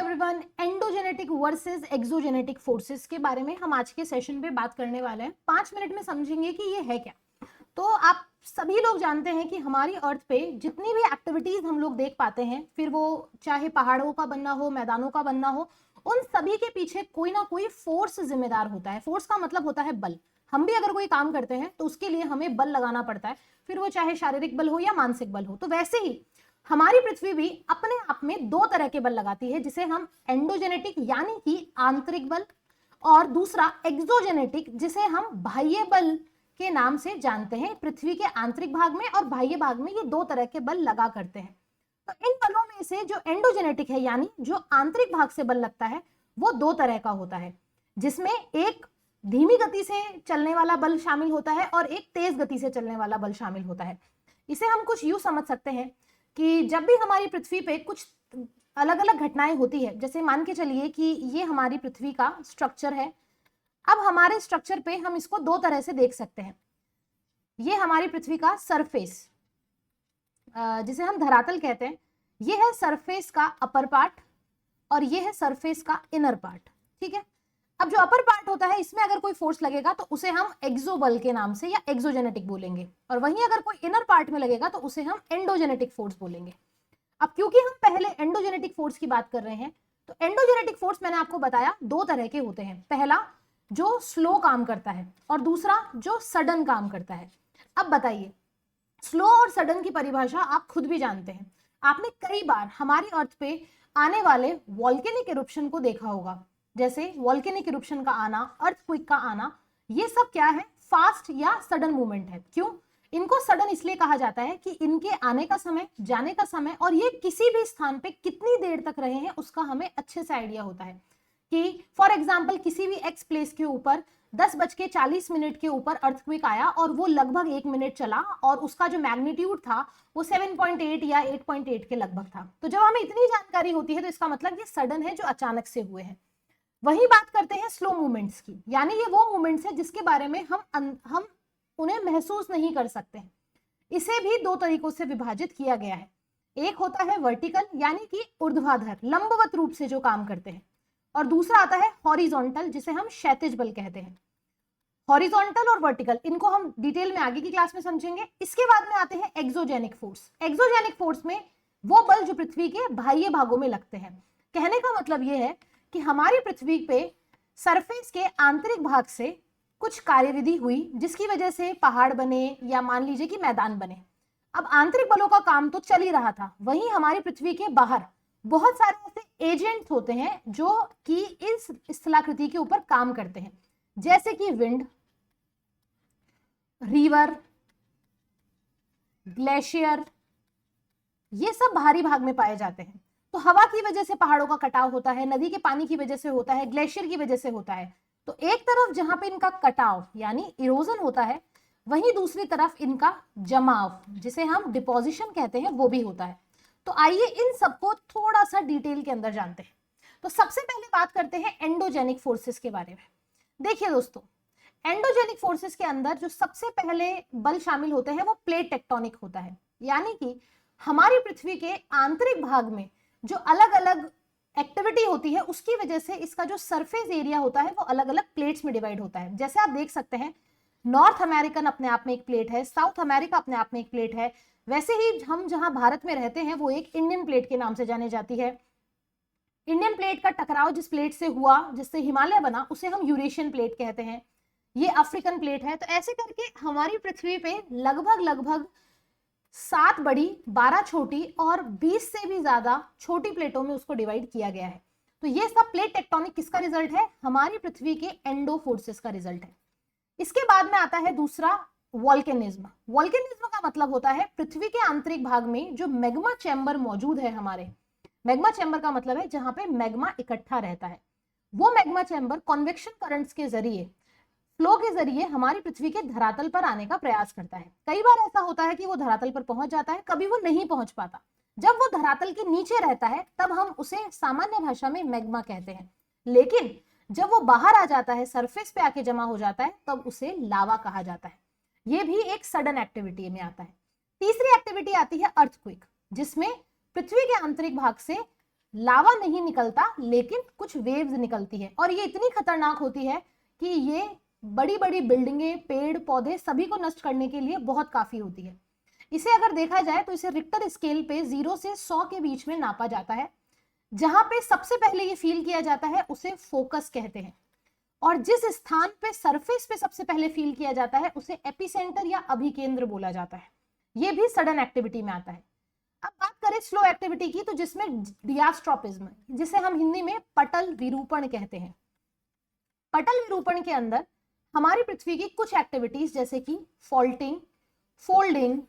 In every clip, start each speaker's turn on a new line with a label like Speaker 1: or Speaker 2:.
Speaker 1: Everyone, endogenetic versus exogenetic forces के बारे में हम आज के सेशन पे बात करने वाले हैं। 5 मिनट में समझेंगे कि ये है क्या। तो आप सभी लोग जानते हैं कि हमारी अर्थ पे जितनी भी एक्टिविटीज हम लोग देख पाते हैं, फिर वो चाहे पहाड़ों का बनना हो, मैदानों का बनना हो, उन सभी के पीछे कोई ना कोई फोर्स जिम्मेदार होता है। फोर्स का मतलब होता है बल। हम भी अगर कोई काम करते हैं तो उसके लिए हमें बल लगाना पड़ता है, फिर वो चाहे शारीरिक बल हो या मानसिक बल हो। तो वैसे ही हमारी पृथ्वी भी अपने आप में दो तरह के बल लगाती है, जिसे हम एंडोजेनेटिक यानी कि आंतरिक बल, और दूसरा एक्सोजेनेटिक जिसे हम बाह्य बल के नाम से जानते हैं। पृथ्वी के आंतरिक भाग में और बाह्य भाग में ये दो तरह के बल लगा करते हैं। तो इन बलों में से जो एंडोजेनेटिक है यानी जो आंतरिक भाग से बल लगता है वो दो तरह का होता है, जिसमें एक धीमी गति से चलने वाला बल शामिल होता है और एक तेज गति से चलने वाला बल शामिल होता है। इसे हम कुछ यूं समझ सकते हैं कि जब भी हमारी पृथ्वी पे कुछ अलग अलग घटनाएं होती है, जैसे मान के चलिए कि ये हमारी पृथ्वी का स्ट्रक्चर है। अब हमारे स्ट्रक्चर पे हम इसको दो तरह से देख सकते हैं। ये हमारी पृथ्वी का सरफेस, जिसे हम धरातल कहते हैं, ये है सरफेस का अपर पार्ट और ये है सरफेस का इनर पार्ट। ठीक है। अब जो अपर पार्ट होता है, इसमें अगर कोई फोर्स लगेगा तो उसे हम एक्सोबल के नाम से या एक्सोजेनेटिक बोलेंगे, और वहीं अगर कोई इनर पार्ट में लगेगा तो उसे हम एंडोजेनेटिक फोर्स बोलेंगे। अब क्योंकि हम पहले एंडोजेनेटिक फोर्स की बात कर रहे हैं, तो एंडोजेनेटिक फोर्स मैंने आपको बताया दो तरह के होते हैं। पहला जो स्लो काम करता है और दूसरा जो सडन काम करता है। अब बताइए, स्लो और सडन की परिभाषा आप खुद भी जानते हैं। आपने कई बार हमारी अर्थ पे आने वाले वॉल्केनिक इरुप्शन को देखा होगा, जैसे वॉल्केनिक इरुप्शन का आना, अर्थक्वेक का आना, ये सब क्या है? फास्ट या सडन मूवमेंट है। क्यों इनको सडन इसलिए कहा जाता है कि इनके आने का समय, जाने का समय और ये किसी भी स्थान पे कितनी देर तक रहे हैं उसका हमें अच्छे से आइडिया होता है। कि फॉर एग्जाम्पल किसी भी एक्स प्लेस के ऊपर 10:40 के ऊपर अर्थक्वेक आया और वो लगभग 1 मिनट चला और उसका जो मैग्नीट्यूड था वो 7.8 या 8.8 के लगभग था। तो जब हमें इतनी जानकारी होती है तो इसका मतलब ये सडन है, जो अचानक से हुए हैं। वही बात करते हैं स्लो मूवमेंट्स की, यानी ये वो मूवमेंट्स है जिसके बारे में हम उन्हें महसूस नहीं कर सकते हैं। इसे भी दो तरीकों से विभाजित किया गया है। एक होता है वर्टिकल यानी कि ऊर्ध्वाधर, लंबवत रूप से जो काम करते हैं, और दूसरा आता है हॉरिजॉन्टल जिसे हम क्षैतिज बल कहते हैं। हॉरिजॉन्टल और वर्टिकल, इनको हम डिटेल में आगे की क्लास में समझेंगे। इसके बाद में आते हैं एक्सोजेनिक फोर्स। एक्सोजेनिक फोर्स में वो बल जो पृथ्वी के बाह्य भागों में लगते हैं। कहने का मतलब यह है कि हमारी पृथ्वी पे सरफेस के आंतरिक भाग से कुछ कार्यविधि हुई जिसकी वजह से पहाड़ बने या मान लीजिए कि मैदान बने। अब आंतरिक बलों का काम तो चल ही रहा था, वहीं हमारी पृथ्वी के बाहर बहुत सारे ऐसे एजेंट्स होते हैं जो कि इस स्थलाकृति के ऊपर काम करते हैं, जैसे कि विंड, रिवर, ग्लेशियर, ये सब बाहरी भाग में पाए जाते हैं। तो हवा की वजह से पहाड़ों का कटाव होता है, नदी के पानी की वजह से होता है, ग्लेशियर की वजह से होता है। तो एक तरफ जहां पे इनका कटाव यानी इरोजन होता है, वहीं दूसरी तरफ इनका जमाव जिसे हम डिपोजिशन कहते हैं वो भी होता है। तो आइए इन सबको थोड़ा सा डिटेल के अंदर जानते हैं। तो सबसे पहले बात करते हैं एंडोजेनिक फोर्सेस के बारे में। देखिए दोस्तों, एंडोजेनिक फोर्सेस के अंदर जो सबसे पहले बल शामिल होते हैं वो प्लेट टेक्टोनिक होता है, यानी कि हमारी पृथ्वी के आंतरिक भाग में जो अलग अलग एक्टिविटी होती है उसकी वजह से इसका जो सरफेस एरिया होता है वो अलग अलग प्लेट्स में डिवाइड होता है। जैसे आप देख सकते हैं, नॉर्थ अमेरिकन अपने आप में एक प्लेट है, साउथ अमेरिका अपने आप में एक प्लेट है। वैसे ही हम जहां भारत में रहते हैं वो एक इंडियन प्लेट के नाम से जानी जाती है। इंडियन प्लेट का टकराव जिस प्लेट से हुआ, जिससे हिमालय बना, उसे हम यूरेशियन प्लेट कहते हैं। ये अफ्रीकन प्लेट है। तो ऐसे करके हमारी पृथ्वी पे लगभग 7 बड़ी, 12 छोटी और 20 से भी ज्यादा छोटी प्लेटों में उसको डिवाइड किया गया है। तो ये सब प्लेट टेक्टोनिक किसका रिजल्ट है? हमारी पृथ्वी के एंडो फोर्सेस का रिजल्ट है। इसके बाद में आता है दूसरा वॉल्केनिज्म। वॉल्केनिज्म का मतलब होता है पृथ्वी के आंतरिक भाग में जो मैग्मा चैम्बर मौजूद है हमारे। मैग्मा चैम्बर का मतलब है जहां पे मैग्मा इकट्ठा रहता है। वो मैग्मा चैम्बर कन्वेक्शन करंट्स के जरिए, फ्लो के जरिए हमारी पृथ्वी के धरातल पर आने का प्रयास करता है। कई बार ऐसा होता है कि वो धरातल पर पहुंच जाता है, कभी वो नहीं पहुंच पाता। जब वो धरातल के नीचे रहता है तब हम उसे सामान्य भाषा में मैग्मा कहते हैं, लेकिन जब वो बाहर आ जाता है, सरफेस पे आके जमा हो जाता है, तब उसे लावा कहा जाता है। ये भी एक सडन एक्टिविटी में आता है। तीसरी एक्टिविटी आती है अर्थक्वेक, जिसमें पृथ्वी के आंतरिक भाग से लावा नहीं निकलता लेकिन कुछ वेव्स निकलती है, और ये इतनी खतरनाक होती है कि ये बड़ी बड़ी बिल्डिंगें, पेड़ पौधे सभी को नष्ट करने के लिए बहुत काफी होती है। इसे अगर देखा जाए तो इसे रिक्टर स्केल पे 0 से 100 के बीच में नापा जाता है। जहां पे सबसे पहले ये फील किया जाता है उसे फोकस कहते हैं, और जिस स्थान पे सरफेस पे सबसे पहले फील किया जाता है उसे एपिसेंटर या अभिकेंद्र बोला जाता है। ये भी सडन एक्टिविटी में आता है। अब बात करें स्लो एक्टिविटी की, तो जिसमें डियास्ट्रोपिज्म, जिसे हम हिंदी में पटल विरूपण कहते हैं। पटल विरूपण के अंदर हमारी पृथ्वी की कुछ एक्टिविटीज जैसे कि फॉल्टिंग, फोल्डिंग,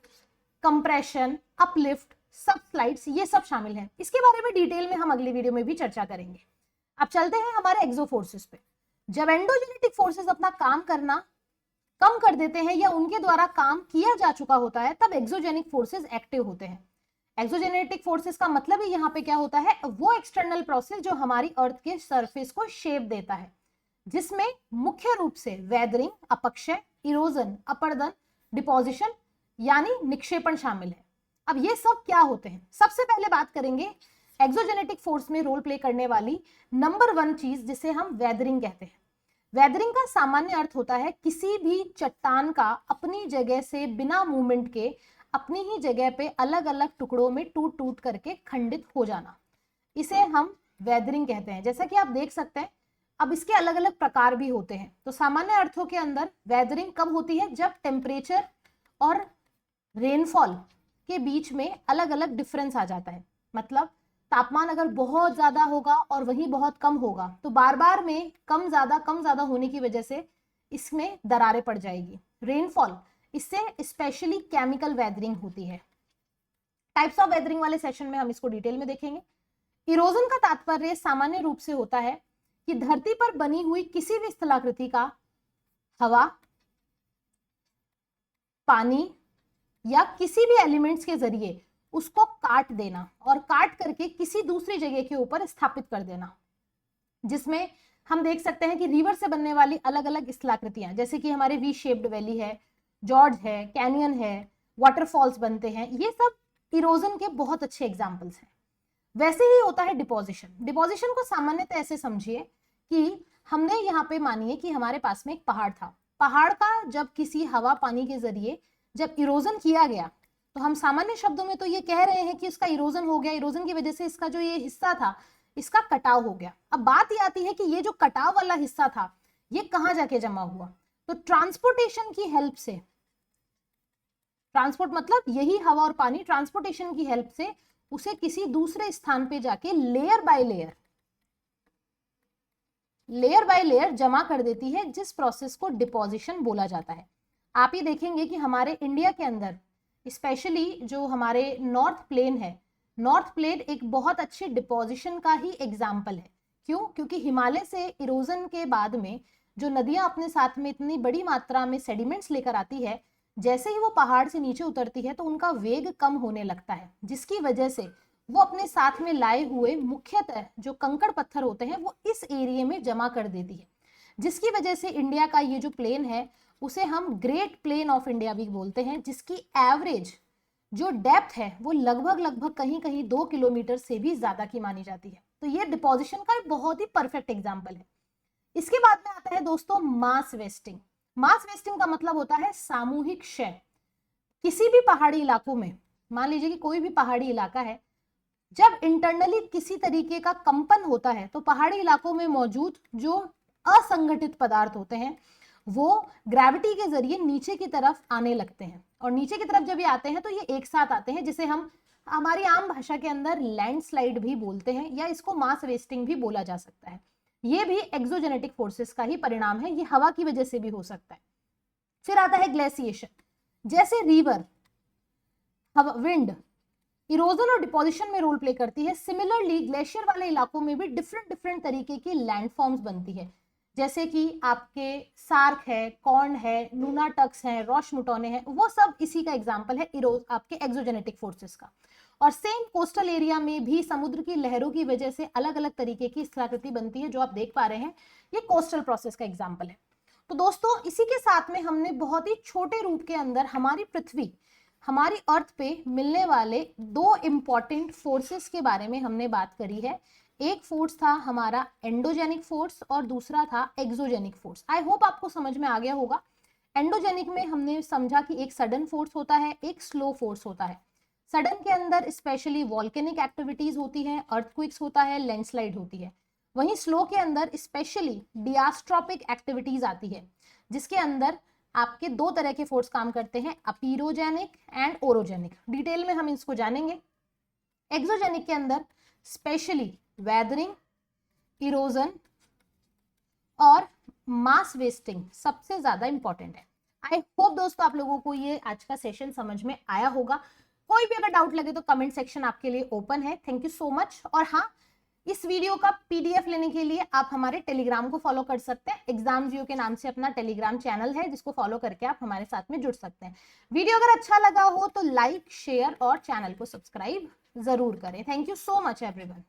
Speaker 1: कंप्रेशन, अपलिफ्ट, सबस्लाइड्स, ये सब शामिल हैं। इसके बारे में डिटेल में हम अगली वीडियो में भी चर्चा करेंगे। अब चलते हैं हमारे एक्सो फोर्सेस पे। जब एंडोजेनेटिक फोर्सेस अपना काम करना कम कर देते हैं या उनके द्वारा काम किया जा चुका होता है, तब एक्सोजेनिक फोर्सेस एक्टिव होते हैं। एक्सोजेनेटिक फोर्सेस का मतलब ही यहाँ पे क्या होता है, वो एक्सटर्नल प्रोसेस जो हमारी अर्थ के सरफेस को शेप देता है, जिसमें मुख्य रूप से वेदरिंग, अपक्षय, इरोजन, अपर्दन, डिपोजिशन यानी निक्षेपण शामिल है। अब ये सब क्या होते हैं, सबसे पहले बात करेंगे एक्सोजेनेटिक फोर्स में रोल प्ले करने वाली नंबर 1 चीज, जिसे हम वेदरिंग कहते हैं। वेदरिंग का सामान्य अर्थ होता है किसी भी चट्टान का अपनी जगह से बिना मूवमेंट के अपनी ही जगह पे अलग अलग टुकड़ों में टूट टूट करके खंडित हो जाना, इसे हम वेदरिंग कहते हैं। जैसा कि आप देख सकते हैं, अब इसके अलग अलग प्रकार भी होते हैं। तो सामान्य अर्थों के अंदर वेदरिंग कब होती है, जब टेम्परेचर और रेनफॉल के बीच में अलग अलग डिफरेंस आ जाता है। मतलब तापमान अगर बहुत ज्यादा होगा और वहीं बहुत कम होगा, तो बार बार में कम ज्यादा होने की वजह से इसमें दरारें पड़ जाएगी। रेनफॉल, इससे स्पेशली केमिकल वेदरिंग होती है। टाइप्स ऑफ वेदरिंग वाले सेशन में हम इसको डिटेल में देखेंगे। इरोजन का तात्पर्य सामान्य रूप से होता है कि धरती पर बनी हुई किसी भी स्थलाकृति का हवा, पानी या किसी भी एलिमेंट्स के जरिए उसको काट देना और काट करके किसी दूसरी जगह के ऊपर स्थापित कर देना, जिसमें हम देख सकते हैं कि रिवर से बनने वाली अलग अलग स्थलाकृतियां, जैसे कि हमारे वी शेप्ड वैली है, जॉर्ज है, कैनियन है, वाटरफॉल्स बनते हैं, ये सब इरोजन के बहुत अच्छे एग्जाम्पल्स हैं। वैसे ही होता है डिपोजिशन। डिपोजिशन को सामान्यतः ऐसे समझिए कि हमने यहाँ पे मानिए कि हमारे पास में एक पहाड़ था। पहाड़ का जब किसी हवा पानी के जरिए जब इरोजन किया गया, तो हम सामान्य शब्दों में तो ये कह रहे हैं कि इसका इरोजन हो गया, इरोजन की वजह से इसका जो ये हिस्सा था इसका कटाव हो गया। अब बात ये आती है कि ये जो कटाव वाला हिस्सा था ये कहाँ जाके जमा हुआ, तो ट्रांसपोर्टेशन की हेल्प से, ट्रांसपोर्ट मतलब यही हवा और पानी, ट्रांसपोर्टेशन की हेल्प से उसे किसी दूसरे स्थान पे जाके लेयर बाय लेयर जमा कर देती है, जिस प्रोसेस को डिपोजिशन बोला जाता है। आप ये देखेंगे कि हमारे इंडिया के अंदर स्पेशली जो हमारे नॉर्थ प्लेन है, नॉर्थ प्लेन एक बहुत अच्छे डिपोजिशन का ही एग्जाम्पल है। क्यों? क्योंकि हिमालय से इरोजन के बाद में जो नदियां अपने साथ में इतनी बड़ी मात्रा में सेडिमेंट्स लेकर आती है, जैसे ही वो पहाड़ से नीचे उतरती है तो उनका वेग कम होने लगता है, जिसकी वजह से वो अपने साथ में लाए हुए मुख्यतः जो कंकड़ पत्थर होते हैं वो इस एरिया में जमा कर देती है, जिसकी वजह से इंडिया का ये जो प्लेन है उसे हम ग्रेट प्लेन ऑफ इंडिया भी बोलते हैं, जिसकी एवरेज जो डेप्थ है वो लगभग कहीं कहीं 2 किलोमीटर से भी ज्यादा की मानी जाती है। तो ये डिपोजिशन का एक बहुत ही परफेक्ट एग्जाम्पल है। इसके बाद में आता है दोस्तों मास वेस्टिंग। मास वेस्टिंग का मतलब होता है सामूहिक क्षय। किसी भी पहाड़ी इलाकों में, मान लीजिए कि कोई भी पहाड़ी इलाका है, जब इंटरनली किसी तरीके का कंपन होता है तो पहाड़ी इलाकों में मौजूद जो असंगठित पदार्थ होते हैं वो ग्रेविटी के जरिए नीचे की तरफ आने लगते हैं, और नीचे की तरफ जब ये आते हैं तो ये एक साथ आते हैं, जिसे हम हमारी आम भाषा के अंदर लैंडस्लाइड भी बोलते हैं, या इसको मास वेस्टिंग भी बोला जा सकता है। ये भी एक्सोजेनेटिक फोर्सेस का ही परिणाम है, ये हवा की वजह से भी हो सकता है। फिर आता है ग्लेशिएशन। जैसे रिवर, विंड इरोजन और डिपोजिशन में रोल प्ले करती है, सिमिलरली ग्लेशियर वाले इलाकों में भी डिफरेंट तरीके की लैंडफॉर्म्स बनती है, जैसे कि आपके सार्क है, कॉर्न है, नूनाटक्स है, रॉशमुटोने हैं, वो सब इसी का एग्जांपल है आपके एक्सोजेनेटिक फोर्सेस का। और सेम कोस्टल एरिया में भी समुद्र की लहरों की वजह से अलग अलग तरीके की स्थलाकृति बनती है, जो आप देख पा रहे हैं, ये कोस्टल प्रोसेस का एग्जाम्पल है। तो दोस्तों इसी के साथ में हमने बहुत ही छोटे रूप के अंदर हमारी पृथ्वी हमारी अर्थ पे मिलने वाले दो इंपॉर्टेंट फोर्सेस के बारे में हमने बात करी है। एक फोर्स था हमारा एंडोजेनिक फोर्स और दूसरा था एक्सोजेनिक फोर्स। आई होप आपको समझ में आ गया होगा। एंडोजेनिक में हमने समझा कि एक सडन फोर्स होता है, एक स्लो फोर्स होता है। सडन के अंदर स्पेशली वॉल्केनिक एक्टिविटीज होती है, अर्थक्वेक्स होता है, लैंडस्लाइड होती है। वहीं स्लो के अंदर स्पेशली डियास्ट्रोपिक एक्टिविटीज आती है, जिसके अंदर आपके दो तरह के फोर्स काम करते हैं, अपीरोजेनिक एंड ओरोजेनिक। डिटेल में हम इसको जानेंगे। एक्सोजेनिक के अंदर स्पेशली वेदरिंग, इरोजन और मास वेस्टिंग सबसे ज्यादा इंपॉर्टेंट है। आई होप दोस्तों आप लोगों को ये आज का सेशन समझ में आया होगा। कोई भी अगर डाउट लगे तो कमेंट सेक्शन आपके लिए ओपन है। Thank you so much. और हाँ, इस वीडियो का पीडीएफ लेने के लिए आप हमारे टेलीग्राम को फॉलो कर सकते हैं। एग्जाम जियो के नाम से अपना टेलीग्राम चैनल है, जिसको फॉलो करके आप हमारे साथ में जुड़ सकते हैं। वीडियो अगर अच्छा लगा हो तो लाइक, शेयर और चैनल को सब्सक्राइब जरूर करें। Thank you so much everyone.